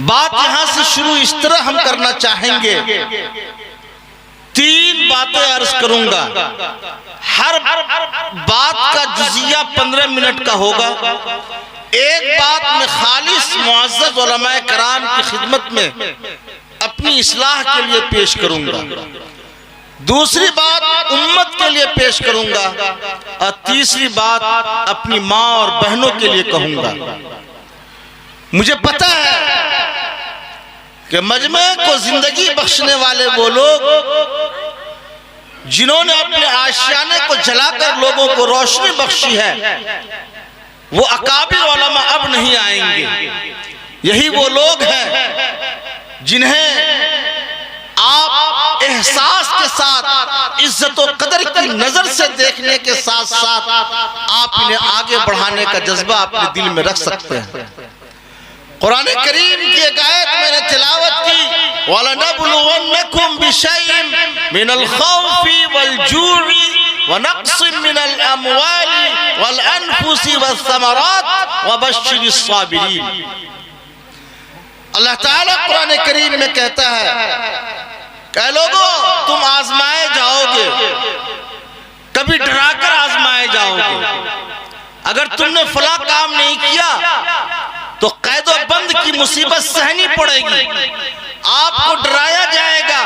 بات یہاں سے شروع اس طرح ہم کرنا چاہیں گے، 3 باتیں عرض کروں گا، ہر بات کا جزیہ 15 منٹ کا ہوگا۔ ایک بات میں خالص معزز علماء کرام کی خدمت میں اپنی اصلاح کے لیے پیش کروں گا، دوسری بات امت کے لیے پیش کروں گا، اور تیسری بات اپنی ماں اور بہنوں کے لیے کہوں گا۔ مجھے پتہ ہے کہ مجمع کو زندگی بخشنے والے وہ لوگ جنہوں نے اپنے آشیانے کو جلا کر لوگوں کو روشنی بخشی ہے، وہ اکابر علماء اب نہیں آئیں گے۔ یہی وہ لوگ ہیں جنہیں آپ احساس کے ساتھ عزت و قدر کی نظر سے دیکھنے کے ساتھ ساتھ آپ انہیں آگے بڑھانے کا جذبہ اپنے دل میں رکھ سکتے ہیں۔ قرآن کریم کی ایک آیت میں نے تلاوت کی، وَلَنَبْلُوَنَّكُمْ بِشَيْءٍ مِّنَ الْخَوْفِ وَالْجُوعِ وَنَقْصٍ مِّنَ الْأَمْوَالِ وَالْأَنفُسِ وَالثَّمَرَاتِ وَبَشِّرِ الصَّابِرِينَ۔ اللہ تعالیٰ قرآن کریم میں کہتا ہے کہ اے لوگو تم آزمائے جاؤ گے، کبھی ڈرا کر آزمائے جاؤ گے۔ اگر تم نے فلاں کام نہیں کیا تو قید و بند کی مصیبت سہنی پڑے گی، آپ کو ڈرایا جائے گا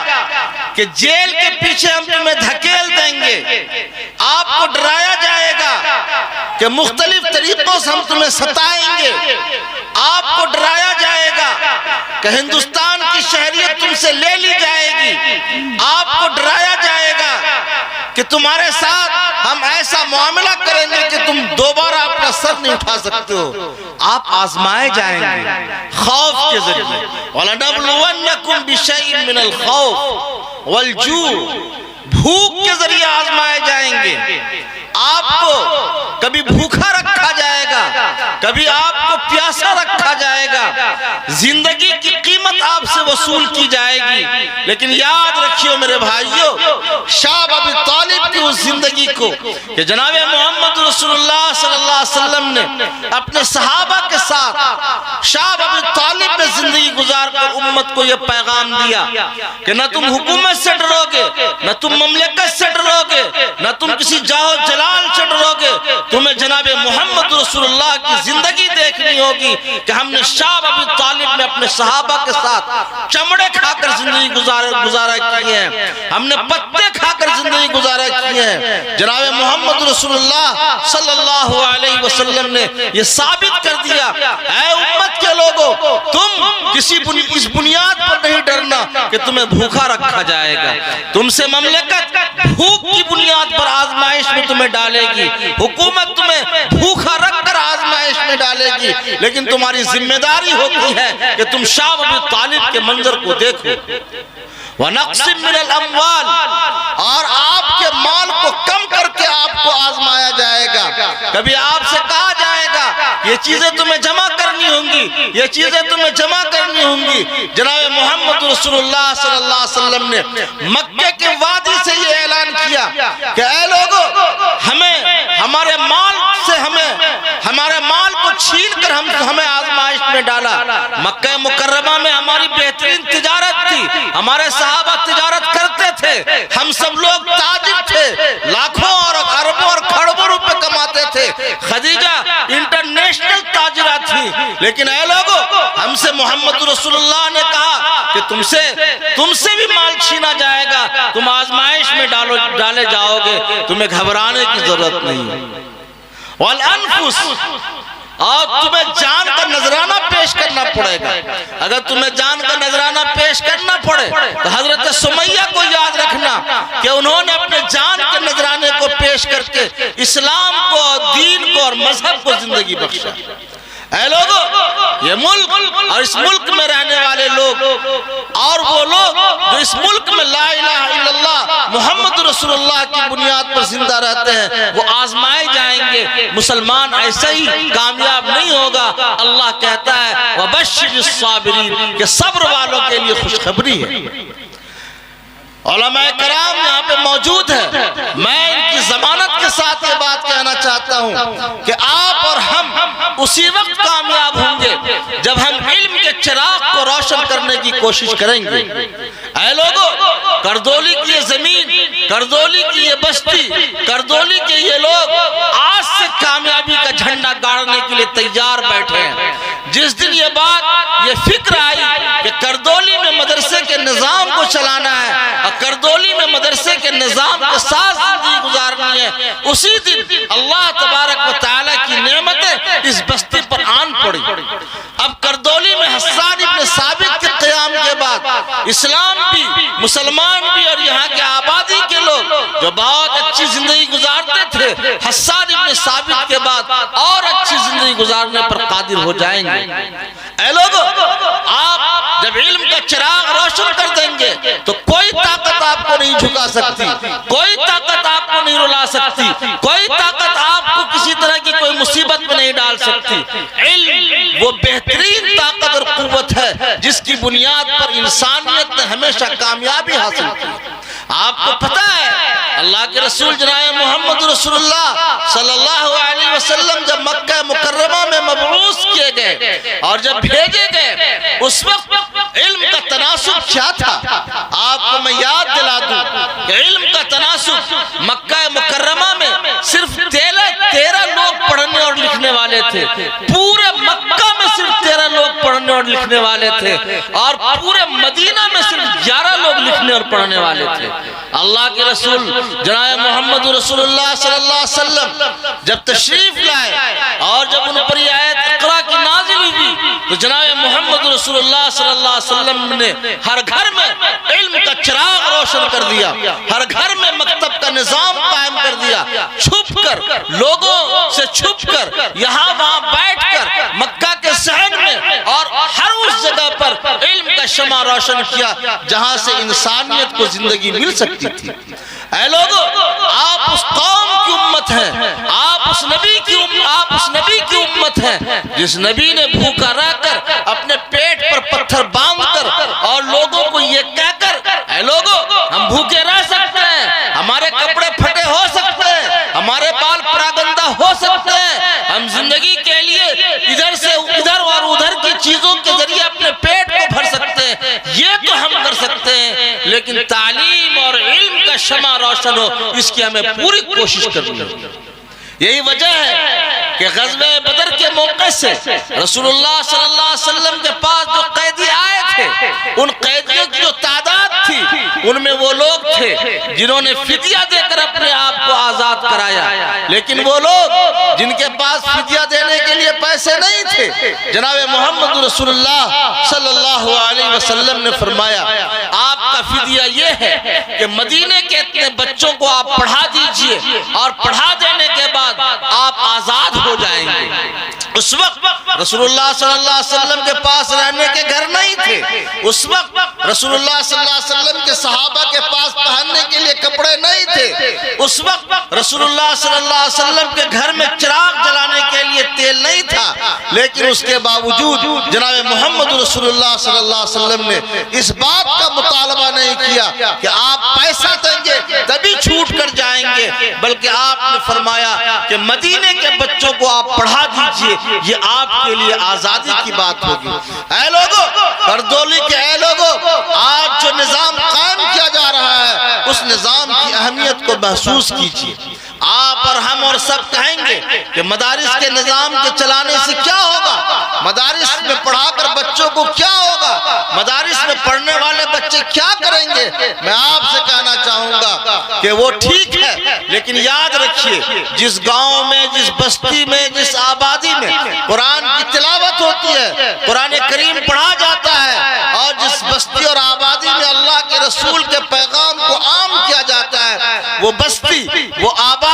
کہ جیل کے پیچھے ہم تمہیں دھکیل دیں گے، آپ کو ڈرایا جائے گا کہ مختلف طریقوں سے ہم تمہیں ستائیں گے، آپ کو ڈرایا جائے گا کہ ہندوستان کی شہریت تم سے لے لی جائے گی، آپ کو ڈرایا جائے گا کہ تمہارے ساتھ ہم ایسا معاملہ کریں گے کہ تم دوبارہ اپنا سر نہیں اٹھا سکتے ہو۔ آپ آزمائے جائیں گے خوف کے ذریعے، وَلَنَبْلُوَنَّكُمْ بِشَيْءٍ مِّنَ الْخَوْفِ وَالْجُوعِ، بھوک کے ذریعے آزمائے جائیں گے۔ آپ کو کبھی بھوکا رکھا جائے گا، کبھی آپ کو پیاسا رکھا جائے گا، زندگی کی قیمت آپ سے وصول کی جائے گی۔ لیکن یاد رکھیو میرے بھائیو، شاہ ابی طالب کی اس زندگی کو کہ جناب محمد رسول اللہ صلی اللہ علیہ وسلم نے اپنے صحابہ کے ساتھ شاہ ابی طالب نے زندگی گزار کر امت کو یہ پیغام دیا کہ نہ تم حکومت سے ڈرو گے، نہ تم مملکت سے ڈرو گے، نہ تم کسی جاہ جلال سے ڈرو گے، تمہیں جناب محمد رسول اللہ کی زندگی دیکھنی ہوگی کہ ہم نے شاہ ابی طالب میں اپنے صحابہ کے ساتھ چمڑے کھا کر زندگی گزارا کی ہے، ہم نے پتے کھا کر زندگی گزارا کی ہے۔ جناب محمد رسول اللہ صلی اللہ علیہ وسلم نے یہ ثابت کر دیا، اے امت کے لوگوں تم کسی اس بنیاد پر نہیں ڈرنا کہ تمہیں بھوکا رکھا جائے گا، تم سے مملکت بھوک کی بنیاد پر آزمائش میں تمہیں ڈالے گی، حکومت تمہیں بھوکا رکھ کر آزمائش میں ڈالے گی، لیکن تمہاری ذمہ داری ہوتی ہے کہ تم شاہ ابی طالب کے منظر کو دیکھو۔ وَنَقْصٍ مِّنَ الْأَمْوَالِ، اور آپ کے مال کو کم کر کے آپ کو آزمایا جائے گا۔ کبھی آپ سے کہا جائے گا یہ چیزیں تمہیں جمع کرنی ہوں گی، یہ چیزیں تمہیں جمع کرنی ہوں گی۔ جناب محمد رسول اللہ صلی اللہ علیہ وسلم نے مکہ کے وادی سے یہ اعلان کیا کہ اے لوگو ہمارے مال سے ہمارے مال کو چھین کر ہمیں آزمائش میں ڈالا۔ مکہ مکرمہ میں ہماری بہترین تجارت تھی، ہمارے صحابہ تجارت کرتے تھے، ہم سب لوگ تاجر تھے، لاکھوں اور اربوں اور کھربوں روپے کماتے تھے، خدیجہ انٹرنیشنل تاجرہ تھی، لیکن اے لوگو ہم سے محمد رسول اللہ نے کہا کہ تم سے بھی مال چھینا جائے گا، تم آزمائش میں ڈالے جاؤ گے، تمہیں گھبرانے کی ضرورت نہیں۔ والانفس، اور تمہیں جان کا نذرانہ پیش کرنا پڑے گا۔ اگر تمہیں جان کا نذرانہ پیش کرنا پڑے تو حضرت سمیہ کو یاد رکھنا کہ انہوں نے اپنے جان کے نذرانے کو پیش کر کے اسلام کو، دین کو اور مذہب کو زندگی بخشا۔ اے لوگو یہ ملک اور اس ملک میں رہنے والے لوگ اور وہ لوگ جو اس ملک میں لا الہ الا اللہ محمد رسول اللہ کی بنیاد پر زندہ رہتے ہیں وہ آزمائے جائیں گے۔ مسلمان ایسے ہی کامیاب نہیں ہوگا۔ اللہ کہتا ہے وَبَشِّرِ الصَّابِرِينَ کہ صبر والوں کے لیے خوشخبری ہے۔ علماء کرام یہاں پہ موجود ہے، میں ان کی ضمانت کے ساتھ یہ بات کہنا چاہتا چاہتا ہوں کہ آپ اور ہم اسی وقت کامیاب ہوں گے جب ہم علم کے چراغ کو روشن کرنے کی کوشش کریں گے۔ اے لوگو، کردولی کی یہ زمین، کردولی کی یہ بستی، کردولی کے یہ لوگ آج سے کامیابی کا جھنڈا گاڑنے کے لیے تیار بیٹھے ہیں۔ جس دن یہ بات، یہ فکر آئی کہ کردولی میں مدرسے کے نظام کو چلانا ہے اور کردولی میں مدرسے کے نظام کے ساتھ زندگی گزارنی ہے، اسی دن اللہ تبارک و تعالیٰ کی نعمتیں اس بستی پر آن پڑی۔ اب کردولی میں حسان ابن ثابت کے قیام کے بعد اسلام بھی، مسلمان بھی اور یہاں کے آبادی کے لوگ جو بہت اچھی زندگی گزارتے تھے، حسان ابن ثابت کے بعد اور اچھی زندگی گزارنے پر قادر ہو جائیں گے۔ اے لوگو، آپ جب علم کا چراغ روشن کر دیں گے تو کوئی طاقت آپ کو نہیں جھکا سکتی، کوئی طاقت آپ کو نہیں رلا سکتی، کوئی طاقت آپ کو کسی طرح کی کوئی مصیبت میں نہیں ڈال سکتی۔ علم وہ بہترین طاقت اور قوت ہے جس کی بنیاد پر انسانیت نے ہمیشہ کامیابی حاصل کی۔ آپ کو پتہ ہے اللہ کے رسول جناب محمد رسول اللہ صلی اللہ علیہ وسلم جب مکہ مکرمہ میں مبعوث کیے گئے اور جب بھیجے گئے، اس وقت علم کا تناسب کیا تھا؟ آپ کو میں یاد دلا دوں کہ علم کا تناسب مکہ مکرمہ میں صرف 13 لوگ پڑھنے اور لکھنے والے تھے۔ پورے مکہ میں صرف 13 لوگ پڑھنے اور لکھنے والے تھے اور پورے مدینہ میں صرف 11 لوگ لکھنے اور پڑھنے والے تھے۔ اللہ کے رسول جناب محمد رسول اللہ صلی اللہ علیہ وسلم جب تشریف لائے اور جب ان پر یہ آیت اقرا کی نازل ہوئی تو جناب محمد رسول اللہ صلی اللہ علیہ وسلم نے ہر گھر میں علم کا چراغ روشن کر دیا، ہر گھر میں مکتب کا نظام قائم کر دیا، چھپ کر، لوگوں سے چھپ کر، یہاں وہاں بیٹھ کر مکہ کے صحن میں اور ہر اس جگہ پر علم کا شمع روشن کیا جہاں سے انسانیت کو زندگی مل سکتی تھی۔ اے لوگو، آپ اس قوم کی امت ہیں، آپ اس نبی کی امت ہیں جس نبی نے بھوکا رہ کر، اپنے پیٹ پر پتھر باندھ کر اور لوگوں کو یہ کہہ کر، اے لوگو ہم بھوکے رہ سکتے ہیں، ہمارے کپڑے پھٹے ہو سکتے ہیں، ہمارے بال پراگندہ ہو سکتے ہیں، ہم زندگی کے لیے ادھر سے ادھر اور ادھر کی چیزوں کے ذریعے اپنے پیٹ کو بھر سکتے ہیں، یہ تو ہم کر سکتے ہیں، لیکن تعلیم اور علم کا شمع روشن ہو اس کی ہمیں پوری کوشش کرنی ہے۔ یہی وجہ ہے کہ غزوہ بدر کے موقع سے رسول اللہ صلی اللہ علیہ وسلم کے پاس جو قیدی آئے تھے، ان قیدیوں کی جو تعداد تھی ان میں وہ لوگ تھے جنہوں نے فدیہ دے کر اپنے آپ کو آزاد کرایا، لیکن وہ لوگ جن کے پاس فدیہ دینے کے لیے پیسے نہیں تھے، جناب محمد رسول اللہ صلی اللہ علیہ وسلم نے فرمایا آپ کا فدیہ یہ ہے کہ مدینے کے اتنے بچوں کو آپ پڑھا دیجئے اور پڑھا دینے کے بعد آپ آزاد ہو جائیں گے۔ اس وقت رسول اللہ صلی اللہ علیہ وسلم کے پاس رہنے کے گھر نہیں تھے، اس وقت رسول اللہ صلی اللہ علیہ وسلم کے صحابہ کے پاس پہننے کے لیے کپڑے نہیں تھے، اس وقت رسول اللہ صلی اللہ علیہ وسلم کے گھر میں چراغ جلانے کے لیے تیل نہیں تھا، لیکن اس کے باوجود جناب محمد رسول اللہ صلی اللہ علیہ وسلم نے اس بات کا مطالبہ نہیں کیا کہ آپ پیسہ دیں گے تبھی چھوٹ کر جائیں گے، بلکہ آپ نے فرمایا کہ مدینے کے بچوں کو آپ پڑھا دیجئے، یہ آپ کے لیے آزادی کی بات ہوگی۔ اے لوگو، کردولی کے اے لوگو، آج جو نظام قائم کیا جا رہا ہے اس نظام کی اہمیت کو محسوس کیجئے۔ آپ اور ہم اور سب کہیں گے کہ مدارس کے نظام کے چلانے سے کیا ہوگا، مدارس میں پڑھا کر بچوں کو کیا ہوگا، مدارس میں پڑھنے والے بچے کیا کریں گے؟ میں آپ سے کہنا چاہوں گا کہ وہ ٹھیک ہے، لیکن یاد رکھیے جس گاؤں میں، جس بستی میں، جس آبادی میں قرآن کی تلاوت ہوتی ہے، قرآن کریم پڑھا جاتا ہے، اور جس بستی اور آبادی میں اللہ کے رسول کے پیغام کو عام کیا جاتا ہے، وہ بستی، وہ آبادی،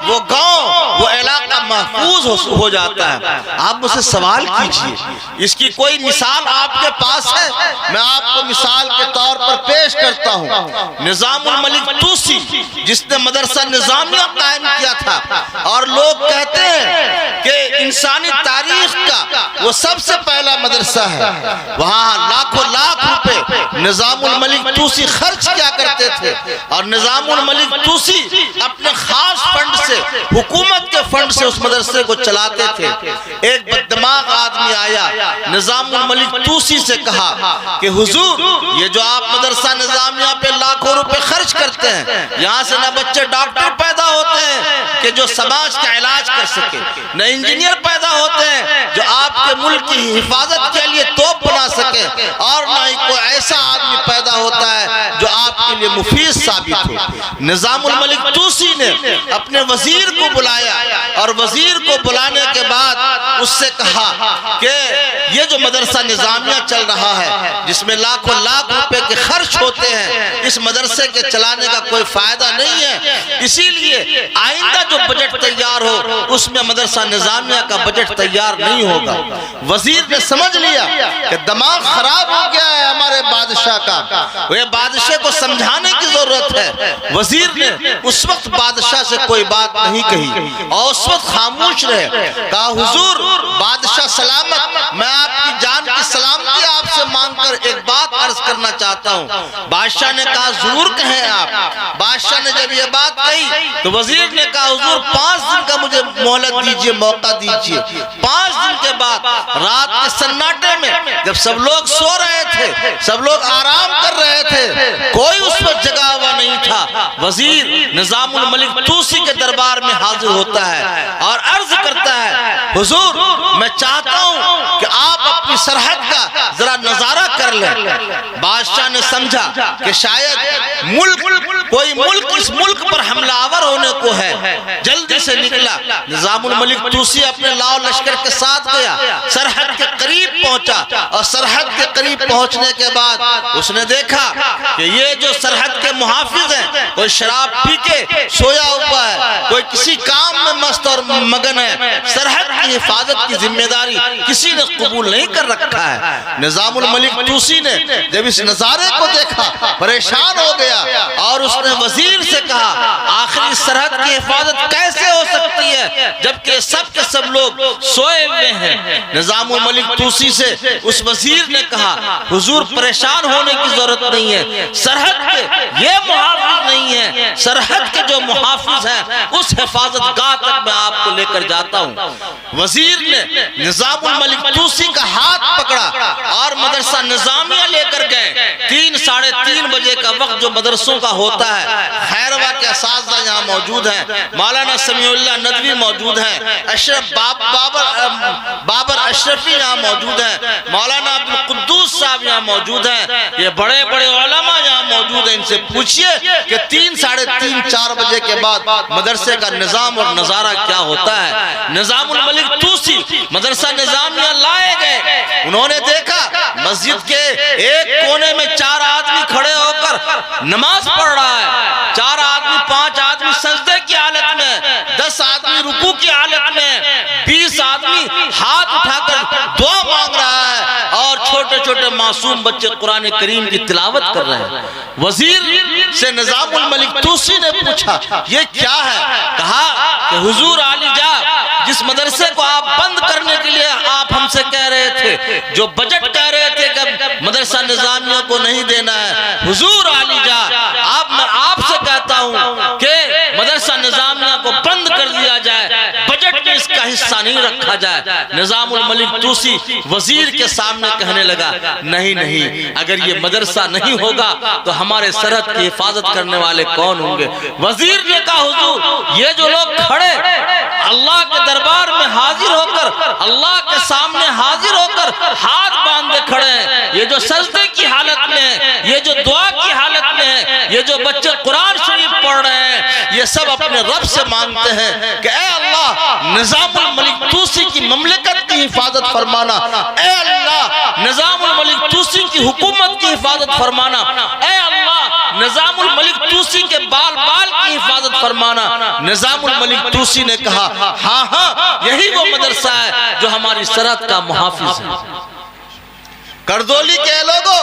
وہ گاؤں، وہ علاقہ محفوظ ہو جاتا ہے۔ آپ مجھ سے سوال کیجئے، اس کی کوئی مثال آپ کے پاس ہے؟ میں آپ کو مثال کے طور پر پیش کرتا ہوں۔ نظام الملک توسی جس نے مدرسہ نظامیہ قائم کیا تھا، اور لوگ کہتے ہیں کہ انسانی تاریخ کا وہ سب سے پہلا مدرسہ ہے، وہاں لاکھوں لاکھ روپے نظام الملک توسی خرچ کیا کرتے تھے، اور نظام الملک توسی اپنے خاص فنڈ سے، حکومت کے فنڈ سے اس مدرسے کو چلاتے تھے۔ ایک بددماغ آدمی آیا، نظام الملک توسی سے کہا کہ حضور یہ جو آپ مدرسہ نظامیہ پہ لاکھوں روپے خرچ کرتے ہیں، یہاں سے نہ بچے ڈاکٹر پیدا ہوتے ہیں کہ جو سماج کا علاج کر سکے، نہ انجینئر پیدا ہوتے ہیں جو آپ کے ملک کی حفاظت کے لیے توپ بنا سکے، اور نہ ہی کوئی ایسا آدمی پیدا ہوتا ہے جو آپ کے لیے مفید ثابت ہو۔ نظام الملک توسی نے اپنے وزیر کو بلایا، اور وزیر کو بلانے کے بعد اس سے کہا کہ یہ جو مدرسہ نظامیہ چل رہا ہے جس میں لاکھوں لاکھ روپے کے خرچ ہوتے ہیں، اس مدرسے کے چلانے کا کوئی فائدہ نہیں ہے، اسی لیے آئندہ جو بجٹ تیار ہو اس میں مدرسہ نظامیہ کا بجٹ تیار نہیں ہوگا۔ وزیر نے سمجھ لیا کہ دماغ خراب ہو گیا ہے ہمارے بادشاہ کا، وہ بادشاہ کو سمجھانے کی ضرورت ہے۔ وزیر نے اس وقت بادشاہ سے کوئی بات نہیں کہی اور اس وقت خاموش رہے۔ کہا حضور بادشاہ سلامت، میں آپ کی جان کی سلامتی آپ سے مانگ کر ایک بات عرض کرنا چاہتا ہوں۔ بادشاہ نے کہا ضرور کہیں آپ۔ بادشاہ نے جب یہ بات کہی تو وزیر نے کہا حضور 5 دن کا مجھے مہلت دیجئے، موقع دیجئے۔ 5 دن کے بعد رات کے سناٹے میں جب سب لوگ سو رہے تھے، سب لوگ آرام کر رہے تھے، کوئی اس وقت جگا ہوا نہیں تھا، وزیر نظام الملک توسی کے دربار میں حاضر ہوتا ہے اور عرض کرتا ہے حضور میں چاہتا ہوں کہ آپ اپنی سرحد کا ذرا نظارہ کر لیں۔ بادشاہ نے سمجھا کہ شاید کوئی ملک اس ملک پر حملہ آور ہونے کو ہے، جلدی سے نکلا۔ نظام الملک توسی اپنے لاؤ لشکر کے ساتھ گیا، سرحد کے قریب پہنچا، اور سرحد کے قریب پہنچنے کے بعد اس نے دیکھا کہ یہ جو سرحد کے محافظ ہیں کوئی شراب پی کے سویا ہوا ہے، کوئی کسی کام میں مست اور مگن ہے، سرحد کی حفاظت کی ذمہ داری کسی نے قبول نہیں کر رکھا ہے۔ نظام الملک توسی نے جب اس نظارے کو دیکھا پریشان ہو گیا، اور اس نے وزیر سے کہا آخری سرحد کی حفاظت کیسے ہو سکتی ہے جبکہ سب کے سب لوگ سوئے ہوئے ہیں۔ نظام الملک توسی سے اس وزیر نے کہا حضور پریشان ہونے کی ضرورت نہیں ہے، سرحد کے یہ محافظ نہیں ہے، سرحد کے جو محافظ ہیں اس حفاظت گاہ تک میں آپ کو لے کر جاتا ہوں۔ وزیر نے نظام الملک توسی کا ہاتھ پکڑا اور مدرسہ نظامیہ لے کر گئے۔ 3 ساڑھے 3 بجے کا وقت جو مدرسوں کا ہوتا ہے، خیروا کے اساتذہ یہاں موجود ہیں، مولانا سمیع اللہ ندوی موجود ہیں، بابر اشرفی یہاں موجود ہیں، مولانا عبدالقدوس صاحب یہاں موجود ہیں، یہ بڑے بڑے علماء یہاں موجود ہیں۔ ان سے پوچھئے کہ 3 ساڑھے 3 4 بجے کے بعد مدرسے کا نظام اور نظارہ کیا ہوتا ہے۔ نظام الملک توسی مدرسہ نظامیہ لائے گئے، انہوں نے دیکھا مسجد کے ایک کونے میں 4 آدمی کھڑے ہو کر نماز پڑھ رہا ہے، 4 آدمی 5 آدمی سجدے کی حالت میں، 10 آدمی رکوع کی حالت میں، 20 آدمی ہاتھ اٹھا کر دعا مانگ رہا ہے، اور چھوٹے چھوٹے معصوم بچے قرآن کریم کی تلاوت کر رہے ہیں۔ وزیر سے نظام الملک توسی نے پوچھا یہ کیا ہے؟ کہا کہ حضور عالی جا جس مدرسے کو آپ بند کرنے کے لیے آپ ہم سے کہہ رہے تھے، جو بجٹ کہہ رہے تھے کہ مدرسہ نظامیہ کو نہیں دینا ہے، حضور عالی جا میں آپ سے کہتا ہوں کہ مدرسہ نظامیہ کو بند کر دیا جائے، بجٹ میں اس کا حصہ نہیں رکھا جائے۔ نظام الملک توسی وزیر کے سامنے کہنے لگا نہیں، اگر یہ مدرسہ نہیں ہوگا تو ہمارے سرحد کی حفاظت کرنے والے کون ہوں گے؟ وزیر نے کہا حضور یہ جو لوگ کھڑے اللہ کے دربار میں حاضر ہو کر، اللہ کے سامنے حاضر ہو کر ہاتھ باندھے کھڑے ہیں، یہ جو سجدے کی حالت میں ہیں، یہ جو دعا کی حالت میں ہیں، یہ جو بچے قرآن شریف پڑھ رہے ہیں، یہ سب اپنے رب سے مانگتے ہیں کہ اے اللہ نظام الملک توسی کی مملکت کی حفاظت فرمانا، اے اللہ نظام الملک توسی کی حکومت کی حفاظت فرمانا، اے اللہ نظام الملک توسی کے بال کی حفاظت فرمانا۔ نظام الملک توسی نے کہا ہاں یہی وہ مدرسہ ہے جو ہماری سرحد کا محافظ ہے۔ کردولی کے لوگوں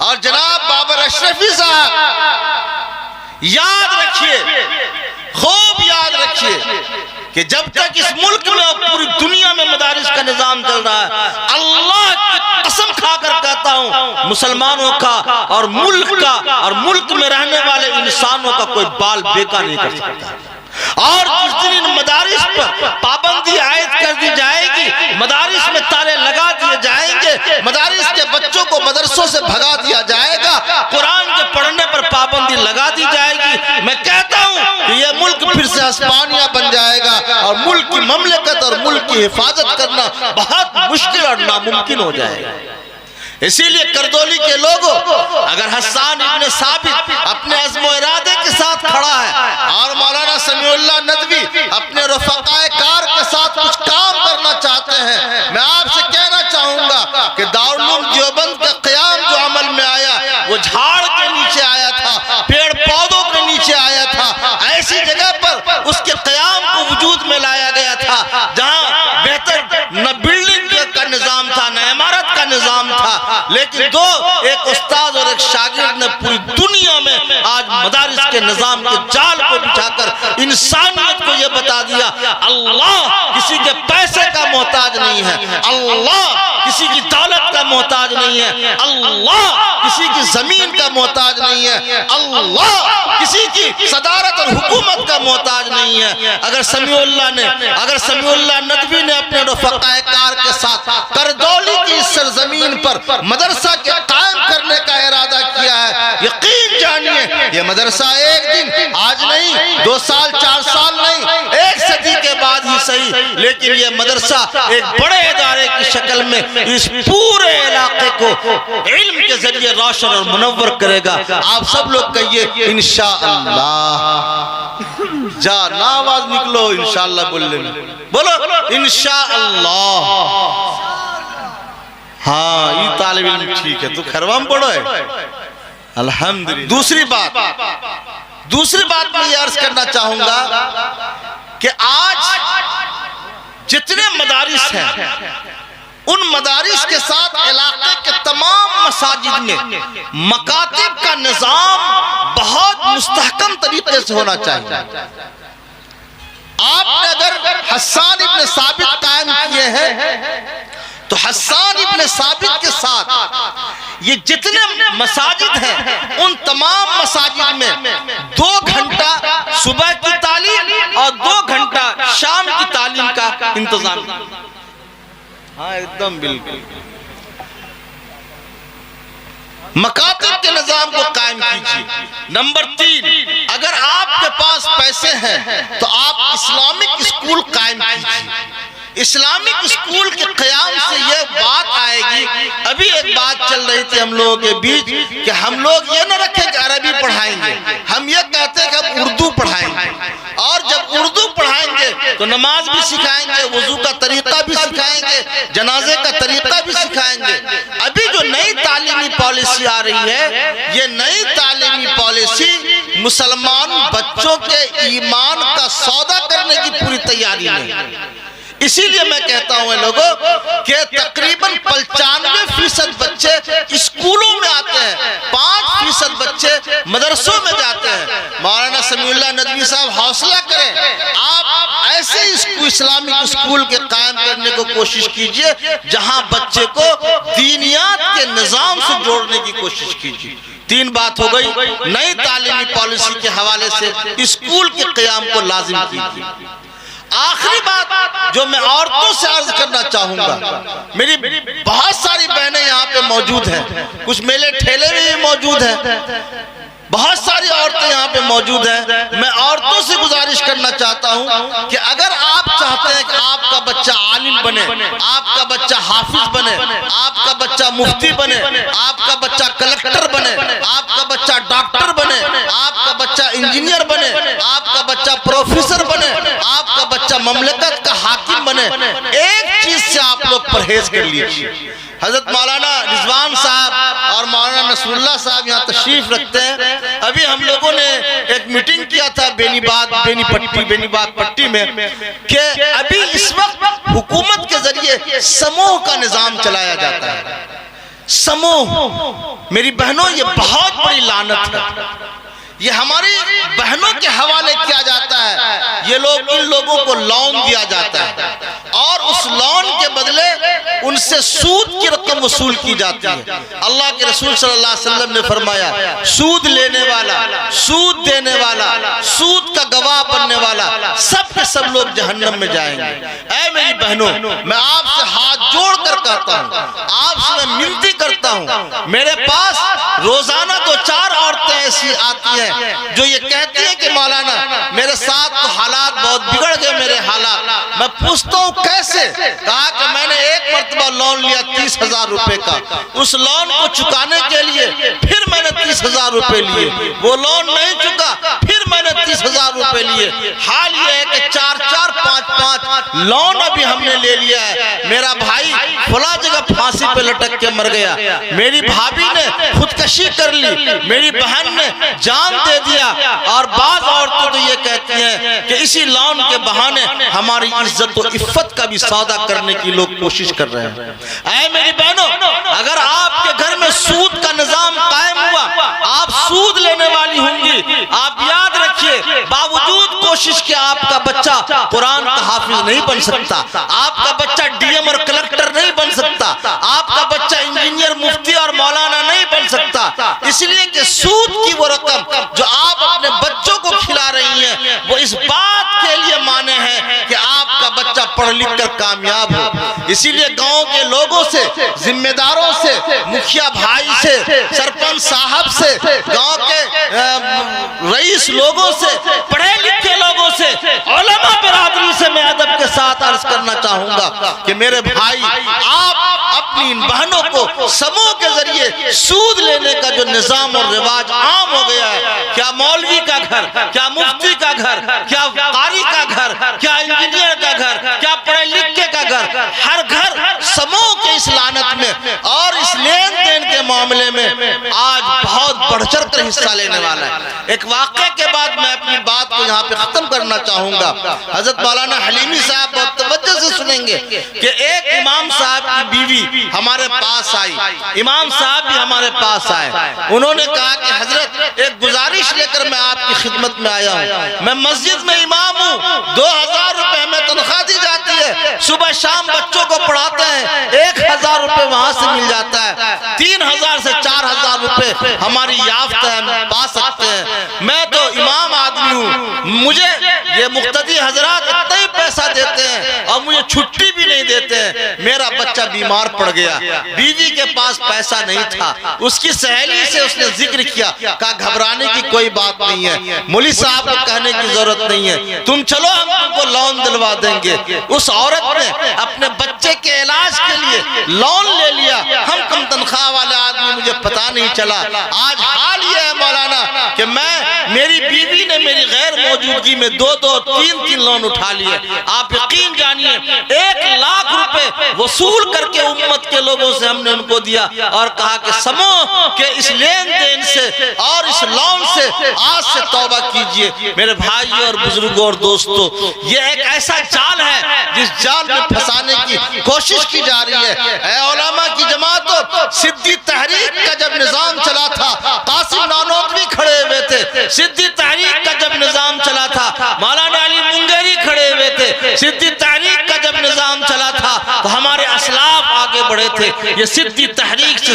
اور جناب بابر اشرفی صاحب یاد رکھیے، خوب یاد رکھیے کہ جب تک اس ملک میں اور پوری دنیا میں مدارس کا نظام چل رہا ہے، اللہ کی قسم کھا کر کہتا ہوں مسلمانوں کا اور ملک میں رہنے والے انسانوں کا کوئی بال بیکا نہیں کر سکتا. اور جس دن ان مدارس پر پابندی عائد کر دی جائے گی، مدارس میں تالے لگا دیے جائیں گے، مدارس کے بچوں کو مدرسوں سے بھگا دیا جائے گا، قرآن کے پڑھنے پر پابندی لگا دی جائے گی، میں کہتا ہوں کہ یہ ملک پھر سے اسپانیہ بن جائے گا اور ملک کی مملکت اور ملک کی حفاظت کرنا بہت مشکل اور ناممکن ہو جائے گا. اسی لیے کردولی کے لوگوں، اگر حسان ابن ثابت اپنے عزم و ارادے کے ساتھ کھڑا ہے اور مولانا سمیع اللہ ندوی اپنے رفقاء کار کے ساتھ کچھ کام کرنا چاہتے ہیں، میں آپ سے کہنا چاہوں گا کہ دارالعلوم دیوبند کا قیام جو عمل میں آیا وہ جھاڑ کے نیچے آیا تھا، پیڑ پودوں کے نیچے آیا تھا. ایسی جگہ پر اس کے قیام کو وجود میں لایا گیا تھا جہاں بہتر نہ بلڈنگ کا نظام تھا نہ عمارت کا نظام تھا، لیکن ایک استاد اور ایک شاگرد نے پوری دنیا میں آج مدارس کے نظام کے جال کو بچھا کر انسانیت کو یہ بتا دیا اللہ کسی کے پیسے کا محتاج نہیں ہے، اللہ کسی کی دولت کا محتاج نہیں ہے، اللہ کسی کی زمین کا محتاج نہیں ہے، اللہ کسی کی صدارت اور حکومت کا محتاج نہیں ہے. اگر سمیع اللہ ندوی نے اپنے رفقاء کار کے ساتھ کردولی کی سرزمین پر مدرسہ کے قائم کرنے کا ارادہ کیا ہے، یقین جانیے یہ مدرسہ ایک دن آج نہیں 2 سال 4 سال نہیں 1 صدی کے بعد ہی صحیح، لیکن یہ مدرسہ ایک بڑے ادارے کی شکل میں اس پورے علاقے کو علم کے ذریعے روشن اور منور کرے گا. آپ سب لوگ کہیے انشاءاللہ. جا نہ آواز نکلو انشاءاللہ بولنے میں، بولو انشاءاللہ. ہاں یہ طالب علم ٹھیک ہے، تو خروام پڑھو ہے الحمدللہ. دوسری بات میں یہ عرض کرنا چاہوں گا کہ آج جتنے مدارس ہیں ان مدارس کے ساتھ علاقے کے تمام مساجد میں مکاتب کا نظام بہت مستحکم طریقے سے ہونا چاہیے. آپ نے اگر حسان ابن ثابت قائم کیے ہیں تو حسان ابن ثابت کے ساتھ یہ جتنے مساجد ہیں ان تمام مساجد میں 2 گھنٹہ صبح کی تعلیم اور 2 گھنٹہ شام کی تعلیم کا انتظام. ہاں ایک دم بالکل مکاتب کے نظام کو قائم کیجیے. نمبر 3، اگر آپ کے پاس پیسے ہیں تو آپ اسلامک اسکول قائم کیجیے. اسلامک اسکول کے قیام سے یہ بات آئے گی. ابھی ایک بات چل رہی تھی ہم لوگوں کے بیچ کہ ہم لوگ یہ نہ رکھیں کہ عربی پڑھائیں گے، ہم یہ کہتے ہیں کہ ہم اردو پڑھائیں گے، اور جب اردو پڑھائیں گے تو نماز بھی سکھائیں گے، وضو کا طریقہ بھی سکھائیں گے، جنازے کا طریقہ بھی سکھائیں گے. ابھی جو نئی تعلیمی پالیسی آ رہی ہے یہ نئی تعلیمی پالیسی مسلمان بچوں کے ایمان کا سودا کرنے کی پوری تیاری ہے. اسی لیے میں کہتا ہوں لوگوں کہ تقریباً 95% بچے اسکولوں میں آتے ہیں، 5% بچے مدرسوں میں جاتے ہیں. مولانا سمیع اللہ ندوی صاحب حوصلہ کریں، آپ ایسے اسلامک اسکول کے قائم کرنے کو کوشش کیجئے جہاں بچے کو دینیات کے نظام سے جوڑنے کی کوشش کیجئے. 3 بات ہو گئی. نئی تعلیمی پالیسی کے حوالے سے اسکول کے قیام کو لازم کیجئے. آخری بات جو میں عورتوں سے عرض کرنا چاہوں گا، میری بہت ساری بہنیں یہاں پہ موجود ہیں، کچھ میلے ٹھیلے بھی موجود ہیں، بہت ساری عورتیں یہاں پہ موجود ہیں. میں عورتوں سے گزارش کرنا چاہتا ہوں کہ اگر آپ چاہتے ہیں کہ آپ کا بچہ عالم بنے، آپ کا بچہ حافظ بنے، آپ کا بچہ مفتی بنے، آپ کا بچہ کلکٹر بنے، آپ کا بچہ ڈاکٹر بنے، آپ کا بچہ انجینئر بنے، آپ کا بچہ پروفیسر بنے، آپ کا بچہ مملکت کا حاکم بنے، ایک چیز سے آپ لوگ پرہیز کر لیجیے. حضرت مولانا رضوان صاحب اور مولانا نصر اللہ صاحب یہاں تشریف رکھتے ہیں. ابھی ہم لوگوں نے ایک میٹنگ کیا تھا بینی باغ پٹی میں کہ ابھی اس وقت حکومت کے ذریعے سموہ کا نظام چلایا جاتا ہے. سموہ میری بہنوں یہ بہت بڑی لعنت ہے. یہ ہماری بہنوں کے حوالے کیا جاتا ہے، یہ لوگ ان لوگوں کو لون دیا جاتا ہے اور اس لون کے بدلے ان سے سود کی رقم وصول کی جاتی ہے۔ اللہ کے رسول صلی اللہ علیہ وسلم نے فرمایا سود لینے والا، سود دینے والا، سود کا گواہ بننے والا سب کے سب لوگ جہنم میں جائیں گے۔ اے میری بہنوں، میں آپ سے ہاتھ جوڑ کر کہتا ہوں، آپ سے میں منتی کرتا ہوں، میرے پاس روزانہ 2-4 عورتیں ایسی آتی ہیں جو یہ کہتی ہیں کہ مولانا میرے ساتھ تو حالات بہت بگڑ گئے، میرے حالات۔ میں پوچھتا ہوں کیسے؟ کہا کہ میں نے ایک مرتبہ لون لیا 30,000 روپے کا، اس لون کو چکانے کے لیے پھر میں نے 30,000 روپے لیے، وہ لون نہیں چکا، پھر میں نے 30,000 روپے لیے۔ حال یہ ہے کہ 4-4 5-5 لون ابھی ہم نے لے لیا ہے۔ میرا بھائی فلاں جگہ پھانسی پہ لٹک کے مر گیا، میری بھابھی نے خودکشی کر لی، میری بہن نے جان دے دیا، اور بعض عورتیں تو یہ کہتی ہیں کہ اسی لون کے بہانے ہماری عزت و عفت کا بھی سودا کرنے کی لوگ کوشش کر رہے ہیں۔ اے میری بہنوں، اگر آپ کے گھر میں سود کا نظام قائم ہوا، آپ سود لینے والی ہوں گی، آپ یاد رکھیے باوجود کوشش کہ آپ کا بچہ قرآن کا حافظ نہیں بن سکتا، آپ کا بچہ ڈی ایم اور کلکٹر نہیں بن سکتا، آپ کا بچہ انجینئر، مفتی اور مولانا نہیں بن سکتا، اس لیے کہ سود کی وہ رقم جو آپ اپنے بچوں کو کھلا رہی ہیں وہ اس بات کے لیے مانے ہیں کہ آپ کا بچہ پڑھ لکھ کر کامیاب ہو۔ اسی لیے گاؤں کے لوگوں سے، ذمہ داروں سے، مکھیا بھائی سے، سرپنچ صاحب سے، گاؤں کے رئیس لوگوں سے، پڑھے لکھے لوگوں سے، علماء برادری سے میں ادب کے ساتھ عرض کرنا چاہوں گا کہ میرے بھائی آپ اپنی ان بہنوں کو سموں کے ذریعے سود لینے کا جو نظام اور رواج عام ہو گیا ہے، کیا مولوی کا گھر، کیا مفتی کا گھر، کیا قاری کا گھر، کیا انجینئر کا گھر، کیا پڑھے لکھے کا گھر، ہر گھر سموں کے اس لعنت میں اور اس لین دین کے معاملے میں آج بہت بڑھ چڑھ کر حصہ لینے والا ہے۔ ایک واقعے کے بعد میں اپنی بات کو یہاں پہ ختم کرنا چاہوں گا۔ حضرت مولانا حلیمی صاحب بہت توجہ سے سنیں گے کہ ایک امام صاحب کی بیوی ہمارے پاس آئی، امام صاحب بھی ہمارے پاس آئے، انہوں نے کہا کہ حضرت ایک گزارش لے کر میں آپ کی خدمت میں آیا ہوں، میں مسجد میں امام ہوں، 2,000 روپے ہمیں تنخواہ دی جاتی ہے، صبح شام بچوں کو پڑھاتے ہیں، 1,000 روپے وہاں سے مل جاتا ہے، 3,000 سے 4,000 روپے ہماری یافت ہے، ہم پا سکتے ہیں۔ میں تو امام آدمی ہوں، مجھے یہ مقتدی حضرات اتنا ہی پیسہ دیتے ہیں اور مجھے چھٹی بھی نہیں دیتے ہیں۔ میرا بچہ بیمار پڑ گیا، بیوی کے پاس پیسہ نہیں تھا، اس کی سہیلی سے اس نے ذکر کیا، کہا گھبرانے کی کوئی بات نہیں ہے، مولوی صاحب کو کہنے کی ضرورت نہیں ہے، تم چلو ہم تم کو لون دلوا دیں گے۔ اس عورت نے اپنے بچے کے علاج کے لیے لون لے لیا۔ ہم کم تنخواہ والے آدمی، مجھے پتا نہیں چلا۔ آج حال یہ ہے مولانا کہ میری بیوی نے میری غیر موجودگی میں 2-2 3-3 لون اٹھا لیے۔ آپ یقین جانیے 1,00,000 روپے وصول کر کے امت کے لوگوں سے ہم نے ان کو دیا اور کہا کہ سمو کہ اس لین دین سے اور اس لون سے آج سے توبہ کیجئے۔ میرے بھائی اور بزرگوں اور دوستو، یہ ایک ایسا جال ہے جس جال میں پھنسانے کی کوشش کی جا رہی ہے۔ اے علماء کی جماعتوں، سدی تحریک کا جب نظام چلا تھا، قاسم نانوتوی کھڑے ہوئے تھے۔ سدی تحریک کا جب نظام چلا تھا، مولانا علی منگیری کھڑے ہوئے تھے۔ سدی تحریک کا جب نظام چلا تھا تو ہمارے اسلاف آگے بڑھے تھے۔ یہ سدی تحریک سے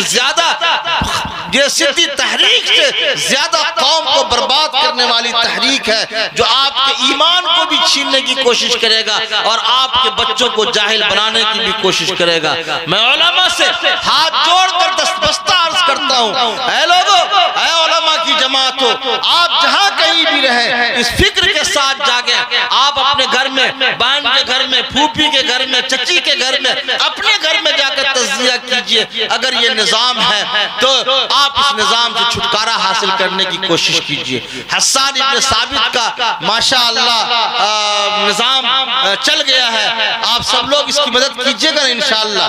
زیادہ قوم کو برباد کرنے والی تحریک ہے جو آپ کے ایمان کو بھی چھیننے کی کوشش کرے گا اور آپ کے بچوں کو جاہل بنانے کی بھی کوشش کرے گا۔ میں علماء سے ہاتھ جوڑ کر دستبستہ عرض کرتا ہوں، اے لوگوں، اے علماء کی جماعتوں، آپ جہاں کہیں بھی رہیں اس فکر کے ساتھ جاگیں۔ آپ اپنے گھر میں، بہن کے گھر میں، پھوپھی کے گھر میں، چچی کے گھر میں، اپنے گھر میں جا کر تجزیہ کیجئے۔ اگر یہ نظام ہے تو آپ اس نظام سے چھٹکارا حاصل کرنے کی کوشش کیجئے۔ حسان ابن ثابت کا ماشاءاللہ نظام چل گیا ہے، آپ سب لوگ اس کی مدد کیجئے گا انشاءاللہ۔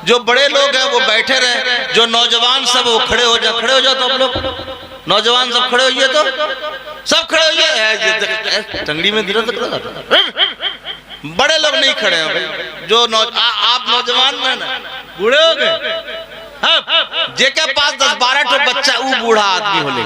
جو بڑے لوگ ہیں وہ بیٹھے رہیں، جو نوجوان سب وہ کھڑے ہو جاؤ تو آپ لوگ نوجوان سب کھڑے ہوئیے، تو سب کھڑے ہوئیے۔ تنگڑی میں درد کر رہا، بڑے لوگ نہیں کھڑے ہیں، جو آپ نوجوان میں نا بوڑھے ہو گئے، جے کے پاس 10-12 بچہ وہ بوڑھا آدمی ہو لے